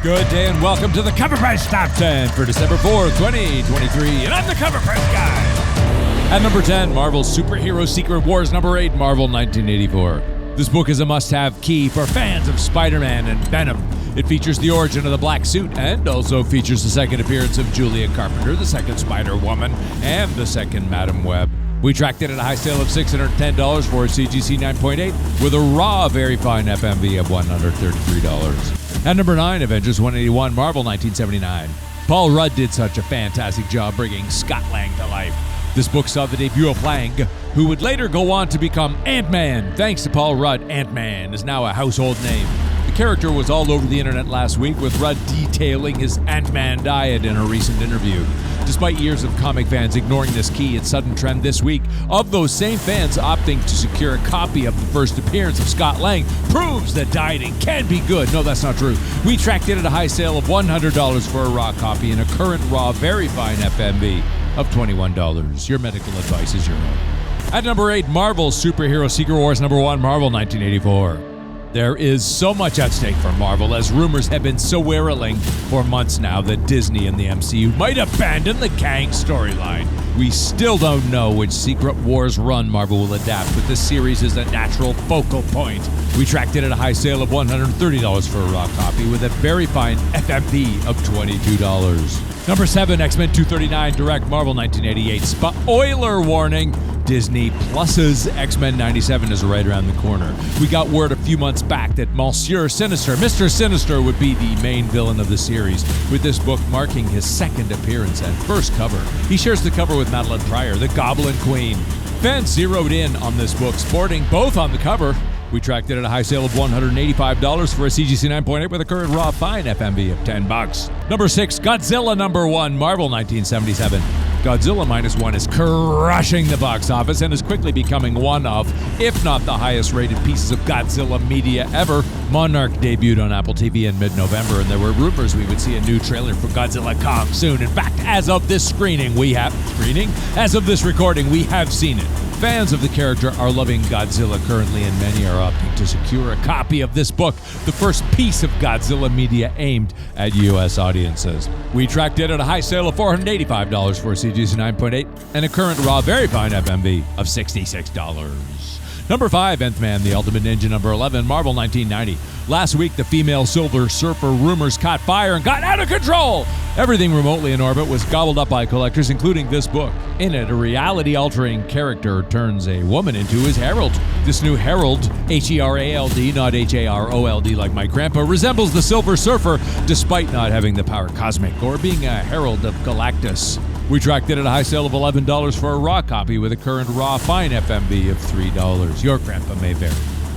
Good day and welcome to the Cover Price Top 10 for December 4th, 2023. And I'm the Cover Price Guy. At number 10, Marvel's Superhero Secret Wars. Number 8, Marvel 1984. This book is a must-have key for fans of Spider-Man and Venom. It features the origin of the black suit and also features the second appearance of Julia Carpenter, the second Spider-Woman, and the second Madam Web. We tracked it at a high sale of $610 for a CGC 9.8 with a raw, very fine FMV of $133. At number 9, Avengers 181, Marvel 1979. Paul Rudd did such a fantastic job bringing Scott Lang to life. This book saw the debut of Lang, who would later go on to become Ant-Man. Thanks to Paul Rudd, Ant-Man is now a household name. The character was all over the internet last week, with Rudd detailing his Ant-Man diet in a recent interview. Despite years of comic fans ignoring this key and sudden trend this week, of those same fans opting to secure a copy of the first appearance of Scott Lang proves that dieting can be good. No, that's not true. We tracked it at a high sale of $100 for a raw copy and a current raw, very fine FMV of $21. Your medical advice is your own. At number 8, Marvel's Superhero Secret Wars. Number 1, Marvel 1984. There is so much at stake for Marvel, as rumors have been so whirling for months now that Disney and the MCU might abandon the Kang storyline. We still don't know which Secret Wars run Marvel will adapt, but this series is a natural focal point. We tracked it at a high sale of $130 for a raw copy with a very fine FMV of $22. Number 7, X-Men 239 Direct Marvel 1988. Spoiler warning! Disney Plus's X-Men 97 is right around the corner. We got word a few months back that Monsieur Sinister, Mr. Sinister, would be the main villain of the series, with this book marking his second appearance and first cover. He shares the cover with Madeline Pryor, the Goblin Queen. Fans zeroed in on this book, sporting both on the cover. We tracked it at a high sale of $185 for a CGC 9.8 with a current raw fine FMV of $10. Number 6, Godzilla number 1, Marvel 1977. Godzilla -1 is crushing the box office and is quickly becoming one of, if not the highest rated pieces of Godzilla media ever. Monarch debuted on Apple TV in mid-November, and there were rumors we would see a new trailer for Godzilla Kong soon. In fact, as of this recording, we have seen it. Fans of the character are loving Godzilla currently, and many are opting to secure a copy of this book, the first piece of Godzilla media aimed at U.S. audiences. We tracked it at a high sale of $485 for a CGC 9.8 and a current raw very fine FMV of $66. Number 5, Nth-Man, the Ultimate Ninja. Number 11, Marvel 1990. Last week, the female Silver Surfer rumors caught fire and got out of control. Everything remotely in orbit was gobbled up by collectors, including this book. In it, a reality-altering character turns a woman into his herald. This new herald, H-E-R-A-L-D, not H-A-R-O-L-D like my grandpa, resembles the Silver Surfer, despite not having the power cosmic or being a herald of Galactus. We tracked it at a high sale of $11 for a raw copy with a current raw fine FMV of $3. Your grandpa may vary.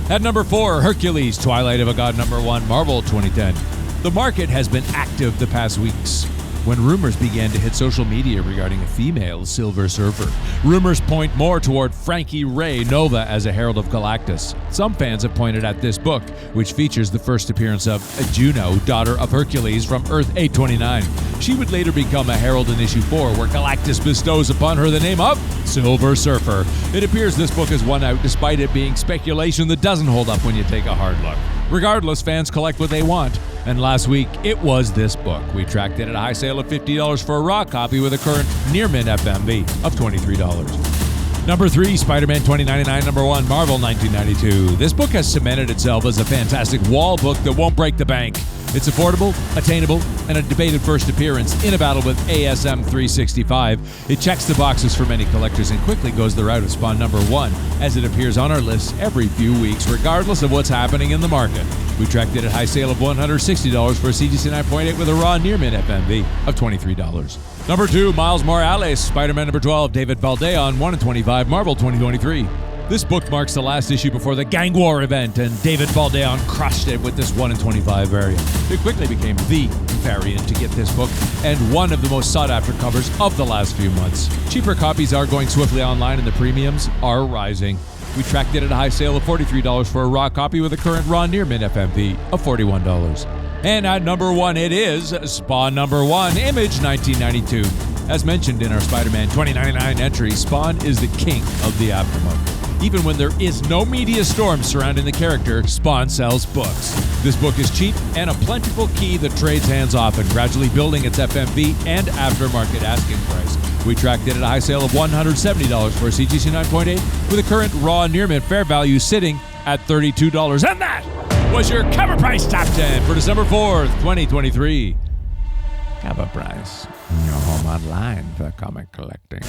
At number 4, Hercules, Twilight of a God number 1, Marvel 2010. The market has been active the past weeks when rumors began to hit social media regarding a female Silver Surfer. Rumors point more toward Frankie Ray Nova as a herald of Galactus. Some fans have pointed at this book, which features the first appearance of Juno, daughter of Hercules from Earth 829. She would later become a herald in issue 4, where Galactus bestows upon her the name of Silver Surfer. It appears this book is won out, despite it being speculation that doesn't hold up when you take a hard look. Regardless, fans collect what they want, and last week it was this book. We tracked it at a high sale of $50 for a raw copy with a current near-mint FMV of $23. Number 3, Spider-Man 2099, number 1, Marvel 1992. This book has cemented itself as a fantastic wall book that won't break the bank. It's affordable, attainable, and a debated first appearance in a battle with ASM 365. It checks the boxes for many collectors and quickly goes the route of Spawn number 1, as it appears on our list every few weeks, regardless of what's happening in the market. We tracked it at a high sale of $160 for a CGC 9.8 with a raw near-mint FMV of $23. Number 2, Miles Morales, Spider-Man number 12, David Baldeón, 1/25, Marvel 2023. This book marks the last issue before the Gang War event, and David Baldeón crushed it with this 1/25 variant. It quickly became the variant to get this book, and one of the most sought-after covers of the last few months. Cheaper copies are going swiftly online, and the premiums are rising. We tracked it at a high sale of $43 for a raw copy with a current raw near-mint FMV of $41. And at number 1, it is Spawn number 1, Image 1992. As mentioned in our Spider-Man 2099 entry, Spawn is the king of the aftermarket. Even when there is no media storm surrounding the character, Spawn sells books. This book is cheap and a plentiful key that trades hands off and gradually building its FMV and aftermarket asking price. We tracked it at a high sale of $170 for a CGC 9.8 with a current raw near-mint fair value sitting at $32. And that was your Cover Price Top 10 for December 4th, 2023. Cover Price, your home online for comic collecting.